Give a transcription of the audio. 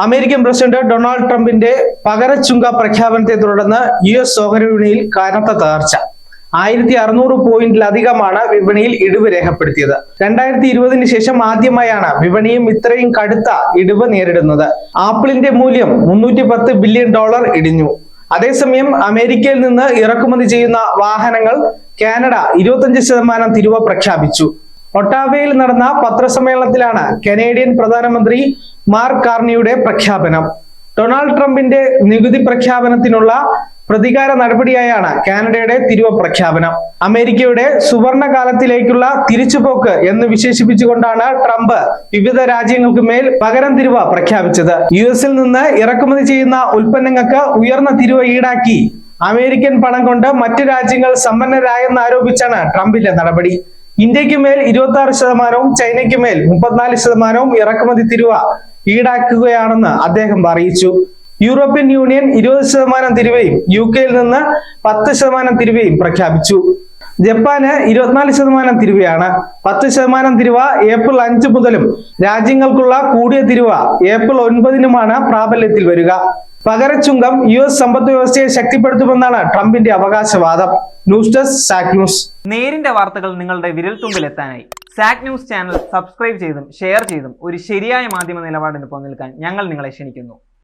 American president Donald ട്രംപിന്റെ പകരച്ചുങ്ക പ്രഖ്യാപനത്തെ തുടർന്ന് US ഓഹരി വിപണിയിൽ കനത്ത തകർച്ച. 1600 പോയിന്റിലധികമാണ് വിപണിയിൽ ഇടിവ് രേഖപ്പെടുത്തിയത്. 2020 ശേഷം ആദ്യമായാണ് വിപണിയും ഇത്രയും കടുത്ത ഇടിവ് നേരിടുന്നത്. ആപ്പിളിന്റെ മൂല്യം $310 ബില്യൺ ഇടിഞ്ഞു. അതേസമയം അമേരിക്കയിൽ നിന്ന് ഇറക്കുമതി ചെയ്യുന്ന വാഹനങ്ങൾ കാനഡ 25% തീരുവ പ്രഖ്യാപിച്ചു. ഒട്ടാവയിൽ നടന്ന പത്രസമ്മേളനത്തിലാണ് കനേഡിയൻ പ്രധാനമന്ത്രി മാർക്ക് കാർണിയുടെ പ്രഖ്യാപനം. ഡൊണാൾഡ് ട്രംപിന്റെ നികുതി പ്രഖ്യാപനത്തിനുള്ള പ്രതികാര നടപടിയായാണ് കാനഡയുടെ തീരുവ പ്രഖ്യാപനം. അമേരിക്കയുടെ സുവർണകാലത്തിലേക്കുള്ള തിരിച്ചുപോക്ക് എന്ന് വിശേഷിപ്പിച്ചുകൊണ്ടാണ് ട്രംപ് വിവിധ രാജ്യങ്ങൾക്ക് മേൽ പകരം തീരുവ പ്രഖ്യാപിച്ചത്. US-ൽ നിന്ന് ഇറക്കുമതി ചെയ്യുന്ന ഉൽപ്പന്നങ്ങൾക്ക് ഉയർന്ന തീരുവ ഈടാക്കി അമേരിക്കൻ പണം കൊണ്ട് മറ്റു രാജ്യങ്ങൾ സമ്പന്നരായെന്ന് ആരോപിച്ചാണ് ട്രംപിന്റെ നടപടി. ഇന്ത്യക്ക് മേൽ 26%, ചൈനയ്ക്ക് മേൽ 34% ഇറക്കുമതി തീരുവ ഈടാക്കുകയാണെന്ന് അദ്ദേഹം അറിയിച്ചു. യൂറോപ്യൻ യൂണിയൻ 20% തീരുവയും UK-യിൽ നിന്ന് 10% തീരുവയും പ്രഖ്യാപിച്ചു. ജപ്പാന് 24% തീരുവയാണ്. 10% തീരുവ ഏപ്രിൽ 5 മുതലും രാജ്യങ്ങൾക്കുള്ള കൂടിയ തീരുവ ഏപ്രിൽ 9-നുമാണ് പ്രാബല്യത്തിൽ വരിക. പകരച്ചുങ്കം US സമ്പദ് വ്യവസ്ഥയെ ശക്തിപ്പെടുത്തുമെന്നാണ് ട്രംപിന്റെ അവകാശവാദം. ന്യൂസ് ഡെസ്ക് സാക് ന്യൂസ്. നേരിന്റെ വാർത്തകൾ നിങ്ങളുടെ വിരൽത്തുമ്പിൽ എത്താനായി സാക് ന്യൂസ് ചാനൽ സബ്സ്ക്രൈബ് ചെയ്തും ഷെയർ ചെയ്തും ഒരു ശരിയായ മാധ്യമ നിലപാടിന് പോകാൻ ഞങ്ങൾ നിങ്ങളെ ക്ഷണിക്കുന്നു.